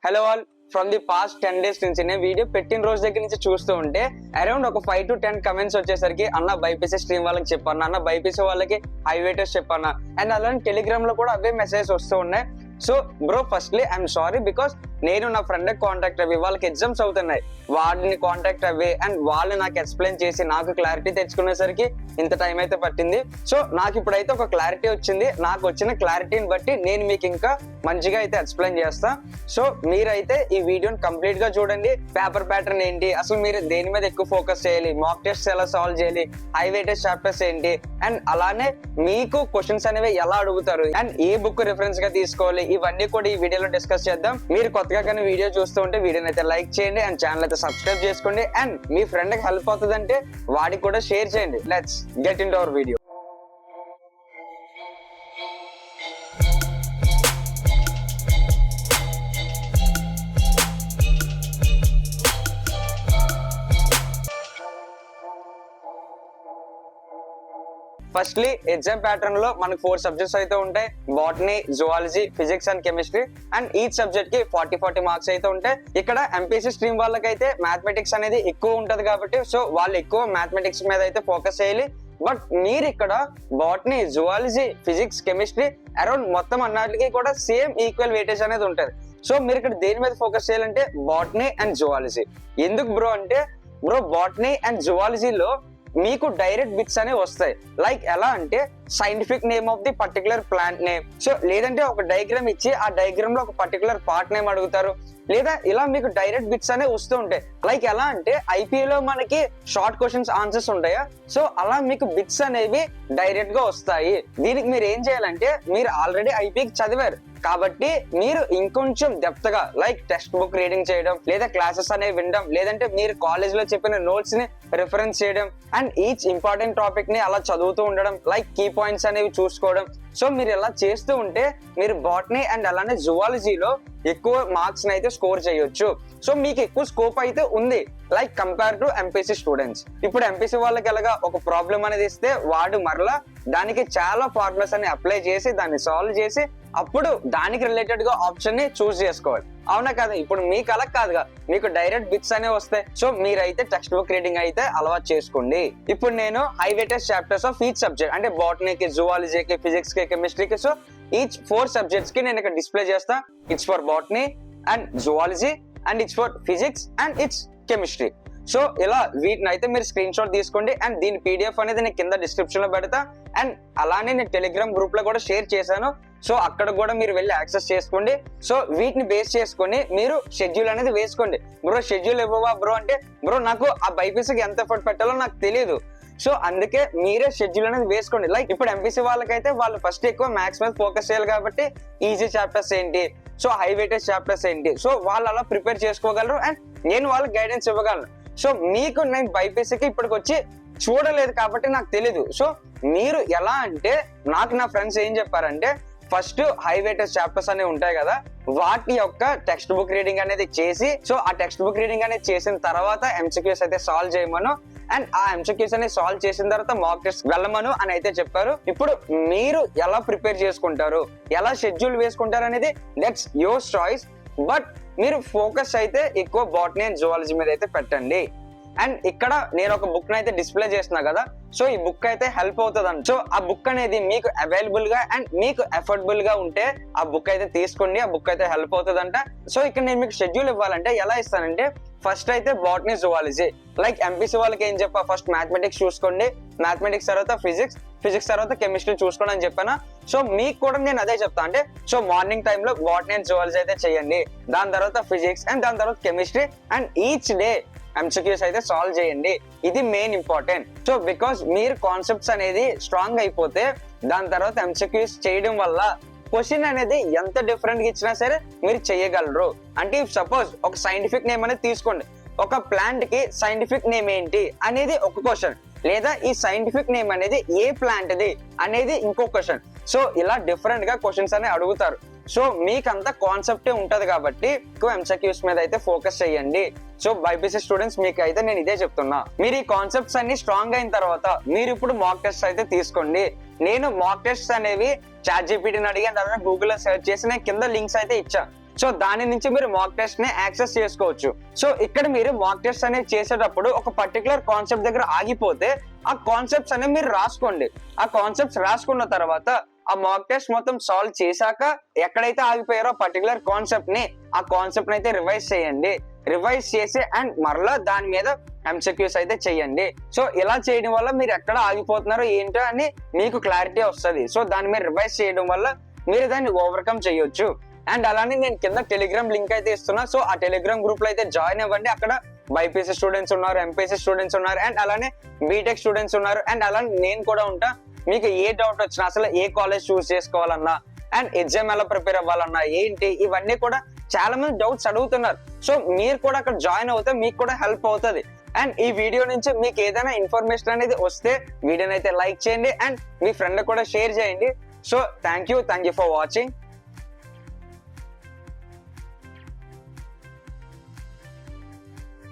Hello all from the past 10 days నుంచి నేను video పెట్టిన రోజు దగ్గర నుంచి చూస్తూ ఉంటే అరౌండ్ ఒక 5 to 10 కమెంట్స్ వచ్చేసరికి అన్న బైపీసీ స్ట్రీమ్ వాళ్ళకి చెప్పన్నా, అన్న బైపీసీ వాళ్ళకి హైవేటర్స్ చెప్పన్నా, అండ్ అలానే టెలిగ్రామ్ లో కూడా అవే మెసేజెస్ వస్తూ ఉన్నాయి. So bro firstly I'm sorry because నేను నా ఫ్రెండ్ కాంటాక్ట్ అవ్వి, వాళ్ళకి ఎగ్జామ్స్ అవుతున్నాయి, వాడిని కాంటాక్ట్ అవ్వి అండ్ వాళ్ళు నాకు ఎక్స్ప్లెయిన్ చేసి నాకు క్లారిటీ తెచ్చుకునేసరికి ఇంత టైం అయితే పట్టింది. సో నాకు ఇప్పుడైతే ఒక క్లారిటీ వచ్చింది. నాకు వచ్చిన క్లారిటీని బట్టి నేను మీకు ఇంకా మంచిగా అయితే ఎక్స్ప్లెయిన్ చేస్తా. సో మీరైతే ఈ వీడియోని కంప్లీట్ గా చూడండి. పేపర్ ప్యాటర్న్ ఏంటి, అసలు మీరు దేని మీద ఎక్కువ ఫోకస్ చేయాలి, మాక్ టెస్ట్ ఎలా సాల్వ్ చేయాలి, హై వెయిటేజ్ చాప్టర్స్ ఏంటి, అండ్ అలానే మీకు క్వశ్చన్స్ అనేవి ఎలా అడుగుతారు అండ్ ఏ బుక్ రిఫరెన్స్ గా తీసుకోవాలి, ఇవన్నీ కూడా ఈ వీడియోలో డిస్కస్ చేద్దాం. మీరు కొత్తగా కానీ వీడియో చూస్తూ ఉంటే వీడియోని అయితే లైక్ చేయండి అండ్ ఛానల్ అయితే సబ్స్క్రైబ్ చేసుకోండి అండ్ మీ ఫ్రెండ్ కి హెల్ప్ అవుతుందంటే వాడికి కూడా షేర్ చేయండి. Let's get in to our video. Firstly exam pattern లో మనకు 4 సబ్జెక్ట్స్ అయితే ఉంటాయి. Botany, zoology, physics and chemistry. And each subject కి 40 మార్క్స్ అయితే ఉంటాయి. ఇక్కడ ఎంపీసీ స్ట్రీమ్ వాళ్ళకైతే మ్యాథమెటిక్స్ అనేది ఎక్కువ ఉంటది కాబట్టి సో వాళ్ళు ఎక్కువ మ్యాథమెటిక్స్ మీద అయితే ఫోకస్ చేయాలి. బట్ మీరు ఇక్కడ botany, zoology, physics, chemistry around మొత్తం అన్నిటికీ కూడా సేమ్ ఈక్వల్ వెయిటేజ్ అనేది ఉంటది. సో మీరు ఇక్కడ దేని మీద ఫోకస్ చేయాలంటే బాటనీ అండ్ జువాలజీ. ఎందుకు బ్రో అంటే బ్రో బాటనీ అండ్ జువాలజీలో మీకు డైరెక్ట్ బిట్స్ అనేవి వస్తాయి. లైక్ ఎలా అంటే scientific name of the particular plant name, so లేదంటే ఒక డయాగ్రామ్ ఇచ్చి ఆ డయాగ్రామ్ లో ఒక పర్టికులర్ పార్ట్ నేమ్ అడుగుతారు, లేదా ఇలా మీకు డైరెక్ట్ బిట్స్ అనేవి వస్తూ ఉంటాయి. లైక్ ఎలా అంటే ఐపీఏలో మనకి షార్ట్ క్వశ్చన్స్ ఆన్సర్స్ ఉంటాయా, సో అలా మీకు బిట్స్ అనేవి డైరెక్ట్ గా వస్తాయి. దీనికి మీరు ఏం చేయాలంటే మీరు ఆల్రెడీ ఐపీకి చదివారు కాబట్టి మీరు ఇంకొంచెం డెప్త్ గా లైక్ టెక్స్ట్ బుక్ రీడింగ్ చేయడం, లేదా క్లాసెస్ అనేవి వినడం, లేదంటే మీరు కాలేజ్ లో చెప్పిన నోట్స్ ని రిఫరెన్స్ చేయడం అండ్ ఈచ్ ఇంపార్టెంట్ టాపిక్ ని అలా చదువుతూ ఉండడం, లైక్ కీ పాయింట్స్ అనేవి చూసుకోవడం. సో మీరు ఇలా చేస్తూ ఉంటే మీరు బాటనీ అండ్ అలానే జువాలజీలో ఎక్కువ మార్క్స్ అయితే స్కోర్ చేయొచ్చు. సో మీకు ఎక్కువ స్కోప్ అయితే ఉంది like compare to MPC students. ఇప్పుడు ఎంపీసీ వాళ్ళకి ఎలాగా ఒక ప్రాబ్లం అనేది ఇస్తే వాడు మరలా దానికి చాలా ఫార్ములాస్ అని అప్లై చేసి దాన్ని సాల్వ్ చేసి అప్పుడు దానికి రిలేటెడ్ గా ఆప్షన్ ని చూస్ చేసుకోవాలి. అవునా కదా? ఇప్పుడు మీకు అలా కాదుగా, మీకు డైరెక్ట్ బిట్స్ అనేవి వస్తాయి. సో మీరైతే టెక్స్ట్ బుక్ రీడింగ్ అయితే అలవాటు చేసుకోండి. ఇప్పుడు నేను high weightage chapters of each subject అంటే బాటనీకి, జువాలజీకి, ఫిజిక్స్ కి, కెమిస్ట్రీకి, సో ఈచ్ 4 సబ్జెక్ట్స్ కి నేను ఇక్కడ డిస్ప్లే చేస్తా. It's for botany and zoology and it's for physics and it's chemistry. So ఇలా వీటిని అయితే మీరు స్క్రీన్ షాట్ తీసుకోండి అండ్ దీని పీడిఎఫ్ అనేది నేను కింద డిస్క్రిప్షన్ లో పెడతా అండ్ అలానే నేను టెలిగ్రామ్ గ్రూప్ లో కూడా షేర్ చేశాను. సో అక్కడ కూడా మీరు వెళ్ళి యాక్సెస్ చేసుకోండి. సో వీటిని బేస్ చేసుకొని మీరు షెడ్యూల్ అనేది వేసుకోండి. బ్రో షెడ్యూల్ ఇవ్వవా బ్రో అంటే బ్రో నాకు ఆ బైపీసీకి ఎంత ఎఫర్ట్ పెట్టాలో నాకు తెలియదు, సో అందుకే మీరే షెడ్యూల్ అనేది వేసుకోండి. లైక్ ఇప్పుడు ఎంపీసీ వాళ్ళకైతే వాళ్ళు ఫస్ట్ ఎక్కువ మ్యాథ్స్ మీద ఫోకస్ చేయాలి కాబట్టి ఈజీ చాప్టర్స్ ఏంటి, సో హై వెయిటేజ్ చాప్టర్స్ ఏంటి, సో వాళ్ళు అలా ప్రిపేర్ చేసుకోగలరు అండ్ నేను వాళ్ళకి గైడెన్స్ ఇవ్వగలను. సో మీకు నేను బైపీసీకి ఇప్పటికి వచ్చి చూడలేదు కాబట్టి నాకు తెలీదు. సో మీరు ఎలా అంటే నాకు నా ఫ్రెండ్స్ ఏం చెప్పారంటే ఫస్ట్ హై వెయిటేజ్ చాప్టర్స్ అనేవి ఉంటాయి కదా, వాటి యొక్క టెక్స్ట్ బుక్ రీడింగ్ అనేది చేసి, సో ఆ టెక్స్ట్ బుక్ రీడింగ్ అనేది చేసిన తర్వాత ఎంసీక్యూస్ అయితే సాల్వ్ చేయమను అండ్ ఆ ఎంసీక్యూస్ అనేది సాల్వ్ చేసిన తర్వాత మాక్ టెస్ట్ వెళ్ళమను అని అయితే చెప్పారు. ఇప్పుడు మీరు ఎలా ప్రిపేర్ చేసుకుంటారు, ఎలా షెడ్యూల్ వేసుకుంటారు అనేది దట్స్ యువర్ చాయిస్. బట్ మీరు ఫోకస్ అయితే ఎక్కువ బాటనీ అండ్ జువాలజీ మీద అయితే పెట్టండి. అండ్ ఇక్కడ నేను ఒక బుక్ అయితే డిస్ప్లే చేస్తున్నా కదా, సో ఈ బుక్ అయితే హెల్ప్ అవుతుంది. సో ఆ బుక్ అనేది మీకు అవైలబుల్ గా అండ్ మీకు అఫోర్డబుల్ గా ఉంటే ఆ బుక్ అయితే తీసుకోండి, ఆ బుక్ అయితే హెల్ప్ అవుతుందంట. సో ఇక్కడ నేను మీకు షెడ్యూల్ ఇవ్వాలంటే ఎలా ఇస్తానంటే ఫస్ట్ అయితే బాటనీ, జువాలజీ. లైక్ ఎంపీసీ వాళ్ళకి ఏం చెప్పా, ఫస్ట్ మ్యాథమెటిక్స్ చూసుకోండి, మ్యాథమెటిక్స్ తర్వాత ఫిజిక్స్, ఫిజిక్స్ తర్వాత కెమిస్ట్రీ చూసుకోండి అని చెప్పాను. సో మీకు కూడా నేను అదే చెప్తా, అంటే సో మార్నింగ్ టైంలో బాటనీ అండ్ జువాలజీ అయితే చేయండి, దాని తర్వాత ఫిజిక్స్ అండ్ దాని తర్వాత chemistry and each day MCQs అయితే సాల్వ్ చేయండి. ఇది మెయిన్ ఇంపార్టెంట్. సో బికాస్ మీరు కాన్సెప్ట్స్ అనేది స్ట్రాంగ్ అయిపోతే దాని తర్వాత ఎంసీక్యూస్ చేయడం వల్ల క్వశ్చన్ అనేది ఎంత డిఫరెంట్ గా ఇచ్చినా సరే మీరు చేయగలరు. అంటే సపోజ్ ఒక సైంటిఫిక్ నేమ్ అనేది తీసుకోండి, ఒక ప్లాంట్ కి సైంటిఫిక్ నేమ్ ఏంటి అనేది ఒక క్వశ్చన్, లేదా ఈ సైంటిఫిక్ నేమ్ అనేది ఏ ప్లాంట్ ది అనేది ఇంకో క్వశ్చన్. సో ఇలా డిఫరెంట్ గా క్వశ్చన్స్ అనేవి అడుగుతారు. సో మీకంతా కాన్సెప్టే ఉంటది కాబట్టి ఎక్కువ ఎంసీక్యూస్ మీద అయితే ఫోకస్ చేయండి. సో బైపీసీ స్టూడెంట్స్ మీకు అయితే నేను ఇదే చెప్తున్నా, మీరు ఈ కాన్సెప్ట్స్ అన్ని స్ట్రాంగ్ అయిన తర్వాత మీరు ఇప్పుడు మాక్ టెస్ట్ అయితే తీసుకోండి. నేను మాక్ టెస్ట్ అనేవి చాట్ జీపీటీని అడిగి అలానే గూగుల్ లో సెర్చ్ చేసి నేను కింద లింక్స్ అయితే ఇచ్చా. సో దాని నుంచి మీరు మాక్ టెస్ట్ ని యాక్సెస్ చేసుకోవచ్చు. సో ఇక్కడ మీరు మాక్ టెస్ట్ అనేది చేసేటప్పుడు ఒక పర్టికులర్ కాన్సెప్ట్ దగ్గర ఆగిపోతే ఆ కాన్సెప్ట్స్ అనేవి మీరు రాసుకోండి. ఆ కాన్సెప్ట్స్ రాసుకున్న తర్వాత ఆ మాక్ టెస్ట్ మొత్తం సాల్వ్ చేశాక ఎక్కడైతే ఆగిపోయారో పర్టికులర్ కాన్సెప్ట్ ని ఆ కాన్సెప్ట్ అయితే రివైజ్ చేయండి. రివైజ్ చేసి అండ్ మరలా దాని మీద ఎంసీక్యూస్ అయితే చేయండి. సో ఇలా చేయడం వల్ల మీరు ఎక్కడ ఆగిపోతున్నారో ఏంటో అని మీకు క్లారిటీ వస్తుంది. సో దాన్ని మీరు రివైజ్ చేయడం వల్ల మీరు దాన్ని ఓవర్కమ్ చేయొచ్చు. అండ్ అలానే నేను కింద టెలిగ్రామ్ లింక్ అయితే ఇస్తున్నా. సో ఆ టెలిగ్రామ్ గ్రూప్ లో అయితే జాయిన్ అవ్వండి. అక్కడ బైపీసీ స్టూడెంట్స్ ఉన్నారు, ఎంపీసీ స్టూడెంట్స్ ఉన్నారు, అండ్ అలానే బీటెక్ స్టూడెంట్స్ ఉన్నారు, అండ్ అలానే నేను కూడా ఉంటా. మీకు ఏ డౌట్ వచ్చినా, అసలు ఏ కాలేజ్ చూస్ చేసుకోవాలన్నా అండ్ ఎగ్జామ్ ఎలా ప్రిపేర్ అవ్వాలన్నా ఏంటి, ఇవన్నీ కూడా చాలా మంది డౌట్స్ అడుగుతున్నారు. సో మీరు కూడా అక్కడ జాయిన్ అవుతే మీకు కూడా హెల్ప్ అవుతుంది. అండ్ ఈ వీడియో నుంచి మీకు ఏదైనా ఇన్ఫర్మేషన్ అనేది వస్తే వీడియోని అయితే లైక్ చేయండి అండ్ మీ ఫ్రెండ్ కూడా షేర్ చేయండి. So thank you for watching.